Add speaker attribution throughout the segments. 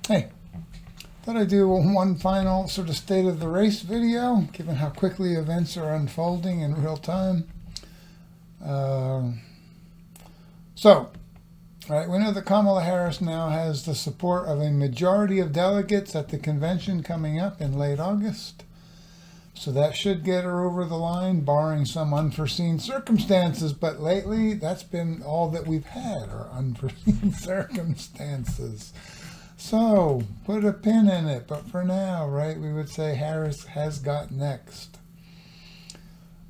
Speaker 1: Hey, thought I'd do one final sort of state of the race video, given how quickly events are unfolding in real time. So, right, we know that Kamala Harris now has the support of a majority of delegates at the convention coming up in late August. So that should get her over the line, barring some unforeseen circumstances. But lately, that's been all that we've had, are unforeseen circumstances. So, put a pin in it. But for now, right, we would say Harris has got next.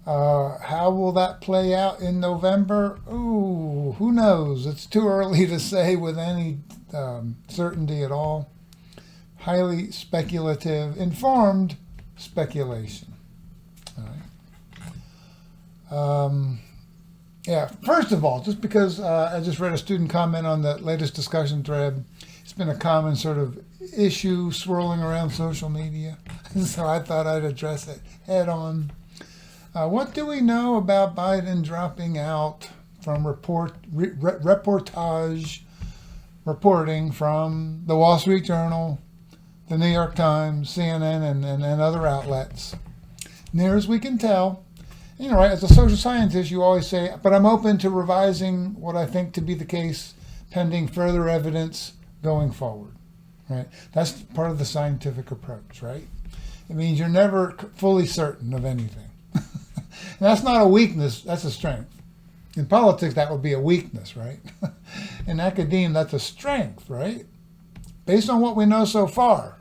Speaker 1: How will that play out in November? Ooh, who knows? It's too early to say with any certainty at all. Highly speculative, informed speculation. All right. Yeah, first of all, just because I just read a student comment on the latest discussion thread, it's been a common sort of issue swirling around social media, so I thought I'd address it head on. What do we know about Biden dropping out from reporting from the Wall Street Journal, the New York Times, CNN, and other outlets? Near as we can tell, you know, right, as a social scientist, you always say, but I'm open to revising what I think to be the case pending further evidence going forward, right? That's part of the scientific approach, right? It means you're never fully certain of anything. And that's not a weakness, that's a strength. In politics, that would be a weakness, right? In academia, that's a strength, right? Based on what we know so far,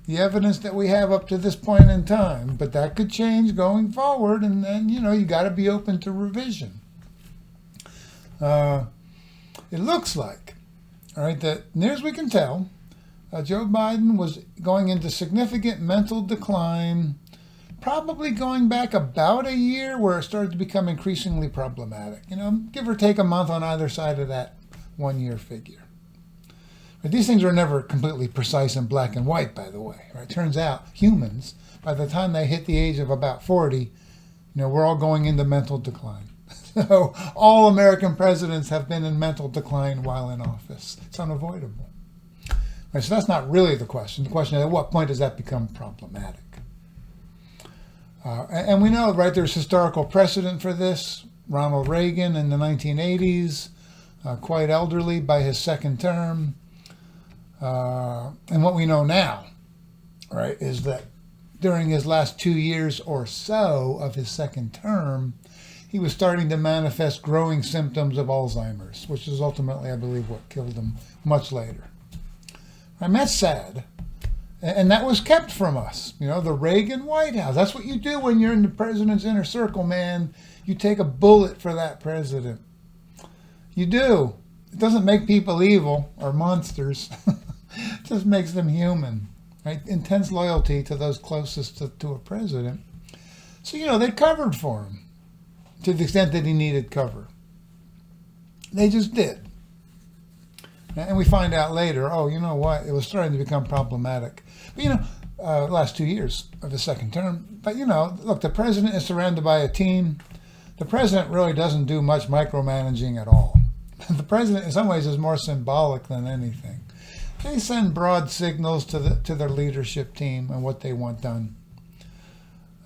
Speaker 1: the evidence that we have up to this point in time, but that could change going forward, and then, you know, you got to be open to revision. It looks like, all right, that near as we can tell, Joe Biden was going into significant mental decline, probably going back about a year, where it started to become increasingly problematic. You know, give or take a month on either side of that 1 year figure. But these things are never completely precise and black and white, by the way. Right? Turns out humans, by the time they hit the age of about 40, you know, we're all going into mental decline. So all American presidents have been in mental decline while in office. It's unavoidable. Right, so that's not really the question. The question is, at what point does that become problematic? And we know, right, there's historical precedent for this. Ronald Reagan in the 1980s, quite elderly by his second term. And what we know now, right, is that during his last 2 years or so of his second term, he was starting to manifest growing symptoms of Alzheimer's, which is ultimately, I believe, what killed him much later. And that's sad. And that was kept from us. You know, the Reagan White House. That's what you do when you're in the president's inner circle, man. You take a bullet for that president. You do. It doesn't make people evil or monsters. It just makes them human. Right? Intense loyalty to those closest to a president. So, you know, they covered for him to the extent that he needed cover. They just did. And we find out later, oh, you know what? It was starting to become problematic. But, you know, last 2 years of his second term. But, you know, look, the president is surrounded by a team. The president really doesn't do much micromanaging at all. The president, in some ways, is more symbolic than anything. They send broad signals to their leadership team and what they want done.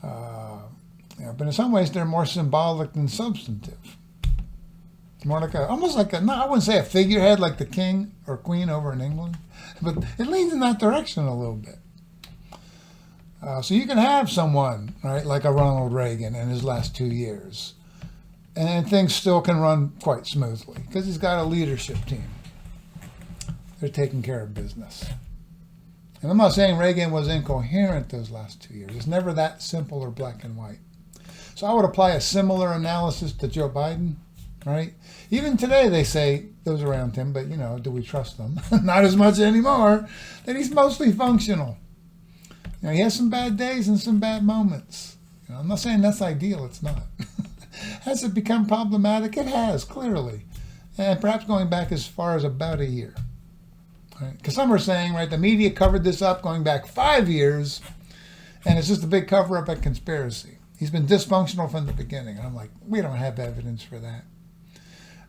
Speaker 1: But in some ways, they're more symbolic than substantive. More like almost like no, I wouldn't say a figurehead like the king or queen over in England, but it leans in that direction a little bit. So you can have someone, right, like a Ronald Reagan in his last 2 years, and things still can run quite smoothly because he's got a leadership team. They're taking care of business. And I'm not saying Reagan was incoherent those last 2 years. It's never that simple or black and white. So I would apply a similar analysis to Joe Biden. Right? Even today they say, those around him, but, you know, do we trust them? Not as much anymore, that he's mostly functional. You know, he has some bad days and some bad moments. You know, I'm not saying that's ideal, it's not. Has it become problematic? It has, clearly. And perhaps going back as far as about a year. Right? Because some are saying, right, the media covered this up going back 5 years, and it's just a big cover-up and conspiracy. He's been dysfunctional from the beginning. And I'm like, we don't have evidence for that.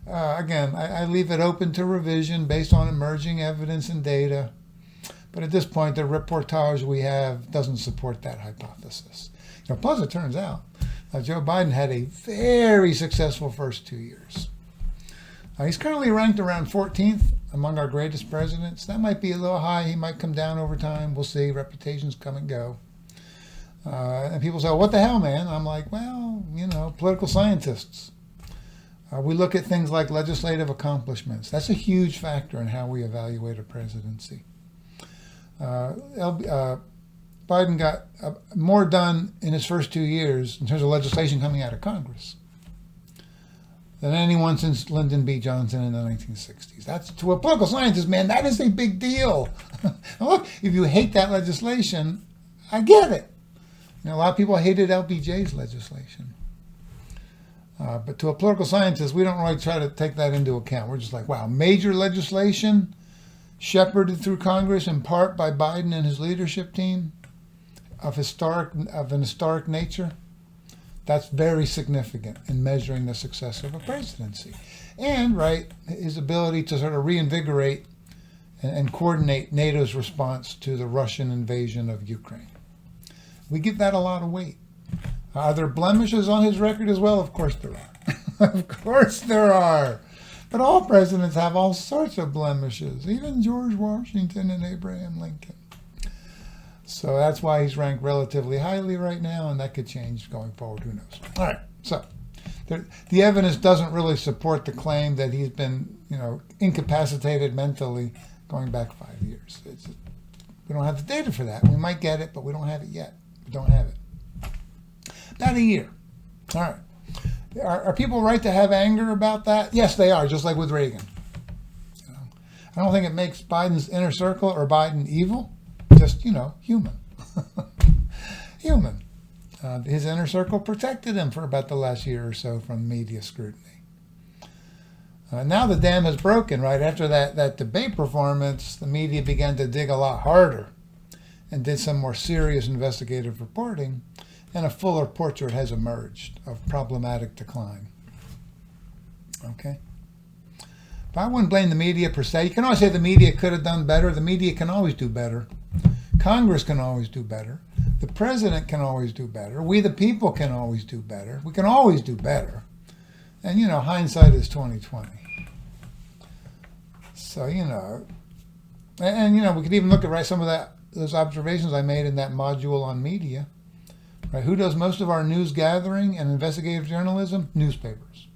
Speaker 1: Again, I leave it open to revision based on emerging evidence and data. But at this point, the reportage we have doesn't support that hypothesis. Plus, it turns out Joe Biden had a very successful first 2 years. He's currently ranked around 14th among our greatest presidents. That might be a little high. He might come down over time. We'll see. Reputations come and go. And people say, what the hell, man? I'm like, well, political scientists. We look at things like legislative accomplishments. That's a huge factor in how we evaluate a presidency. Biden got more done in his first 2 years in terms of legislation coming out of Congress than anyone since Lyndon B. Johnson in the 1960s. That's, to a political scientist, man, that is a big deal. Look, if you hate that legislation, I get it. A lot of people hated LBJ's legislation. But to a political scientist, we don't really try to take that into account. We're just like, wow, major legislation shepherded through Congress in part by Biden and his leadership team of an historic nature. That's very significant in measuring the success of a presidency. And, his ability to sort of reinvigorate and coordinate NATO's response to the Russian invasion of Ukraine. We give that a lot of weight. Are there blemishes on his record as well? Of course there are. Of course there are. But all presidents have all sorts of blemishes, even George Washington and Abraham Lincoln. So that's why he's ranked relatively highly right now, and that could change going forward. Who knows? All right. So the evidence doesn't really support the claim that he's been, incapacitated mentally going back 5 years. We don't have the data for that. We might get it, but we don't have it yet. We don't have it. About a year. All right. Are people right to have anger about that? Yes, they are, just like with Reagan. I don't think it makes Biden's inner circle or Biden evil. Just, human. Human. His inner circle protected him for about the last year or so from media scrutiny. Now the dam has broken, right? After that debate performance, the media began to dig a lot harder and did some more serious investigative reporting, and a fuller portrait has emerged of problematic decline. Okay? But I wouldn't blame the media per se. You can always say the media could have done better. The media can always do better. Congress can always do better. The president can always do better. We the people can always do better. We can always do better. And, hindsight is 20/20. So, and we could even look at some of those observations I made in that module on media. Right? Who does most of our news gathering and investigative journalism? Newspapers.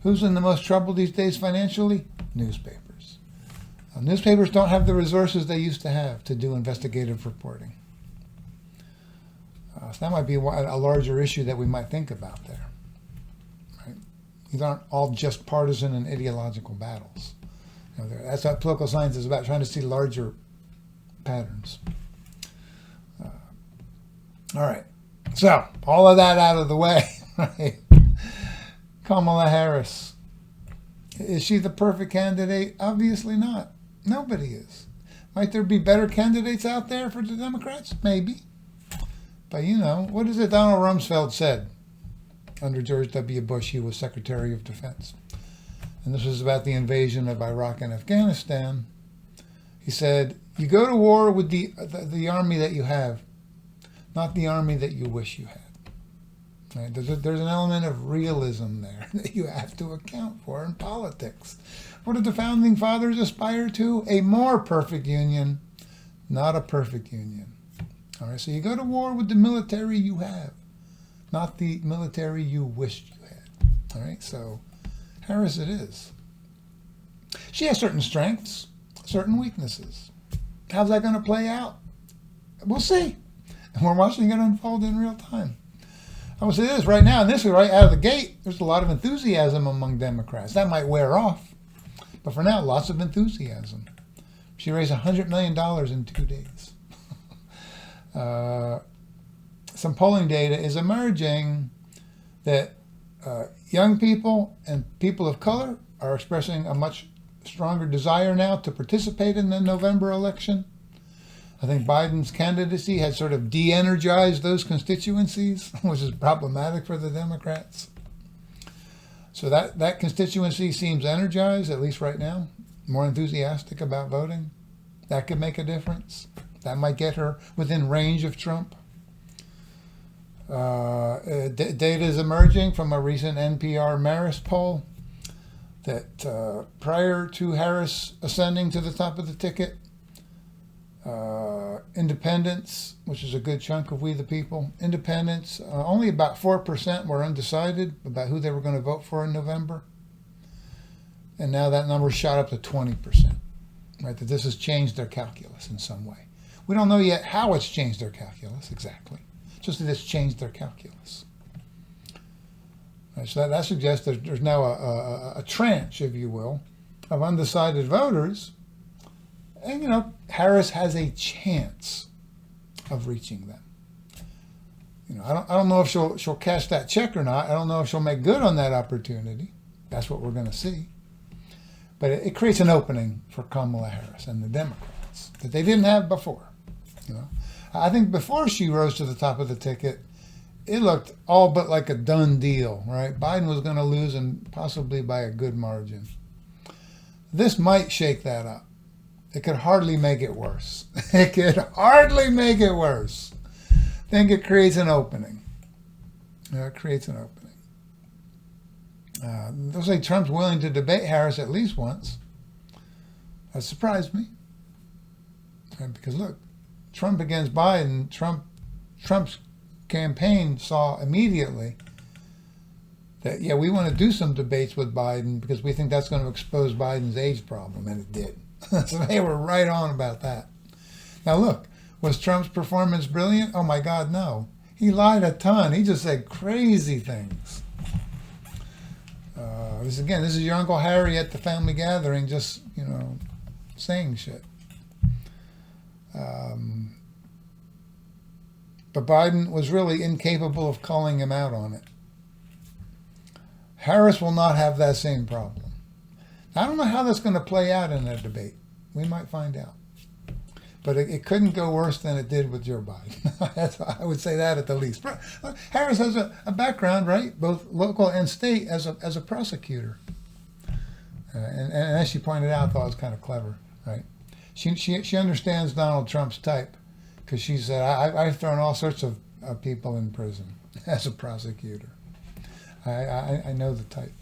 Speaker 1: Who's in the most trouble these days financially? Newspapers. Newspapers don't have the resources they used to have to do investigative reporting. So that might be a larger issue that we might think about there. Right? These aren't all just partisan and ideological battles. That's what political science is about, trying to see larger patterns. All right. So, all of that out of the way. Right? Kamala Harris. Is she the perfect candidate? Obviously not. Nobody is. Might there be better candidates out there for the Democrats? Maybe. But, what is it Donald Rumsfeld said under George W. Bush? He was Secretary of Defense. And this was about the invasion of Iraq and Afghanistan. He said, you go to war with the army that you have, not the army that you wish you had. Right? There's an element of realism there that you have to account for in politics. What did the Founding Fathers aspire to? A more perfect union, not a perfect union. All right, so you go to war with the military you have, not the military you wished you had. All right, so Harris it is. She has certain strengths, certain weaknesses. How's that going to play out? We'll see. And we're watching it unfold in real time. I would say this right now, and this is right out of the gate, there's a lot of enthusiasm among Democrats. That might wear off. But for now, lots of enthusiasm. She raised $100 million in 2 days. Some polling data is emerging that young people and people of color are expressing a much stronger desire now to participate in the November election. I think Biden's candidacy has sort of de-energized those constituencies, which is problematic for the Democrats. So that constituency seems energized, at least right now, more enthusiastic about voting. That could make a difference. That might get her within range of Trump. Data is emerging from a recent NPR Marist poll that prior to Harris ascending to the top of the ticket, independents, which is a good chunk of We the People, independents, only about 4% were undecided about who they were going to vote for in November. And now that number shot up to 20%, right? That this has changed their calculus in some way. We don't know yet how it's changed their calculus exactly, just that it's changed their calculus. Right, so that suggests that there's now a tranche, if you will, of undecided voters. And, Harris has a chance of reaching them. I don't know if she'll cash that check or not. I don't know if she'll make good on that opportunity. That's what we're going to see. But it creates an opening for Kamala Harris and the Democrats that they didn't have before. I think before she rose to the top of the ticket, it looked all but like a done deal, right? Biden was going to lose, and possibly by a good margin. This might shake that up. It could hardly make it worse. It could hardly make it worse. I think it creates an opening. It creates an opening. Looks like Trump's willing to debate Harris at least once. That surprised me. Because look, Trump against Biden, Trump's campaign saw immediately that, we want to do some debates with Biden because we think that's going to expose Biden's age problem, and it did. So they were right on about that. Now look, was Trump's performance brilliant? Oh my God, no. He lied a ton. He just said crazy things. This is your Uncle Harry at the family gathering, just, saying shit. But Biden was really incapable of calling him out on it. Harris will not have that same problem. I don't know how that's going to play out in a debate. We might find out. But it couldn't go worse than it did with Joe Biden. I would say that at the least. Harris has a background, right, both local and state, as a prosecutor. And as she pointed out, I thought it was kind of clever, right? She understands Donald Trump's type, because she said, I've thrown all sorts of people in prison as a prosecutor. I know the type.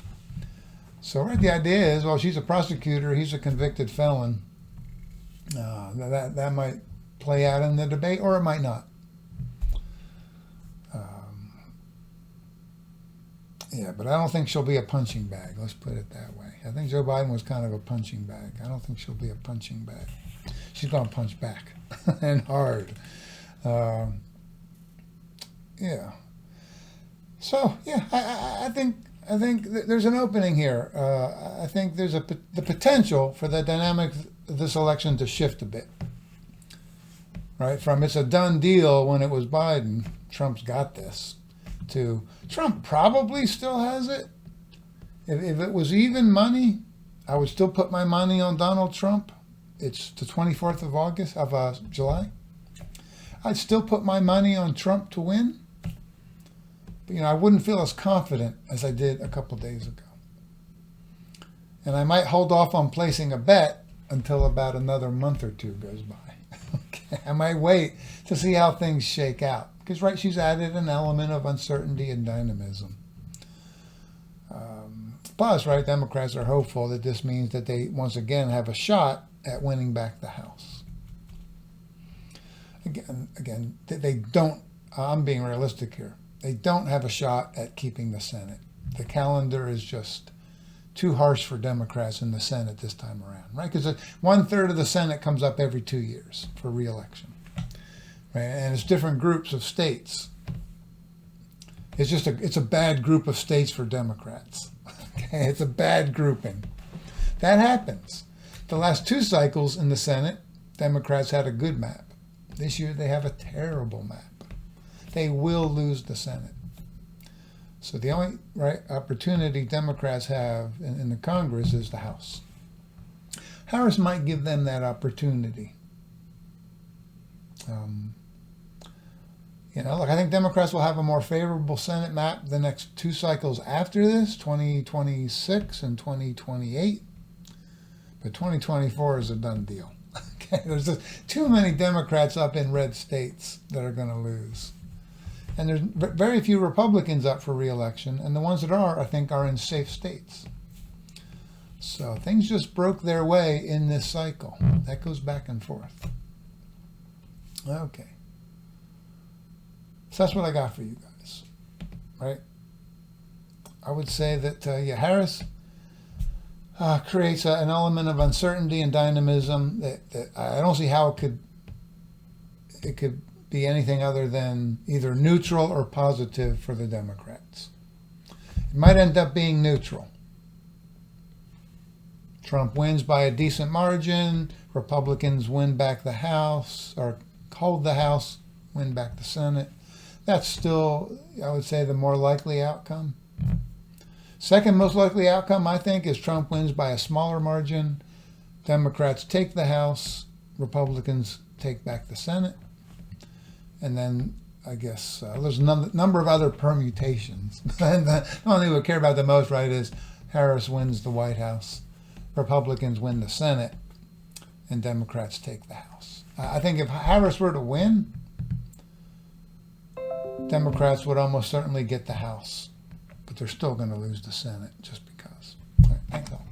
Speaker 1: So the idea is, well, she's a prosecutor, he's a convicted felon. That might play out in the debate, or it might not. But I don't think she'll be a punching bag. Let's put it that way. I think Joe Biden was kind of a punching bag. I don't think she'll be a punching bag. She's going to punch back and hard. So I think there's an opening here. I think there's the potential for the dynamic of this election to shift a bit. Right? From it's a done deal when it was Biden, Trump's got this, to Trump probably still has it. If it was even money, I would still put my money on Donald Trump. It's the 24th of August, of July. I'd still put my money on Trump to win. But, I wouldn't feel as confident as I did a couple days ago. And I might hold off on placing a bet until about another month or two goes by. Okay? I might wait to see how things shake out. Because, she's added an element of uncertainty and dynamism. Plus, Democrats are hopeful that this means that they once again have a shot at winning back the House. Again, they don't, I'm being realistic here, they don't have a shot at keeping the Senate. The calendar is just too harsh for Democrats in the Senate this time around, right? Because 1/3 of the Senate comes up every 2 years for re-election, right? And it's different groups of states. It's a bad group of states for Democrats. Okay? It's a bad grouping. That happens. The last 2 cycles in the Senate, Democrats had a good map. This year they have a terrible map. They will lose the Senate. So the only opportunity Democrats have in the Congress is the House. Harris might give them that opportunity. Look, I think Democrats will have a more favorable Senate map the next 2 cycles after this, 2026 and 2028. But 2024 is a done deal. Okay, there's just too many Democrats up in red states that are going to lose. And there's very few Republicans up for re-election, and the ones that are, I think, are in safe states. So things just broke their way in this cycle. That goes back and forth. Okay. So that's what I got for you guys, right? I would say that, Harris creates an element of uncertainty and dynamism that I don't see how it could be anything other than either neutral or positive for the Democrats. It might end up being neutral. Trump wins by a decent margin. Republicans win back the House, or hold the House, win back the Senate. That's still, I would say, the more likely outcome. Second most likely outcome, I think, is Trump wins by a smaller margin. Democrats take the House. Republicans take back the Senate. And then, I guess, there's a number of other permutations. And the only thing we care about the most, right, is Harris wins the White House. Republicans win the Senate. And Democrats take the House. I think if Harris were to win, Democrats would almost certainly get the House. But they're still going to lose the Senate just because. All right, thanks all.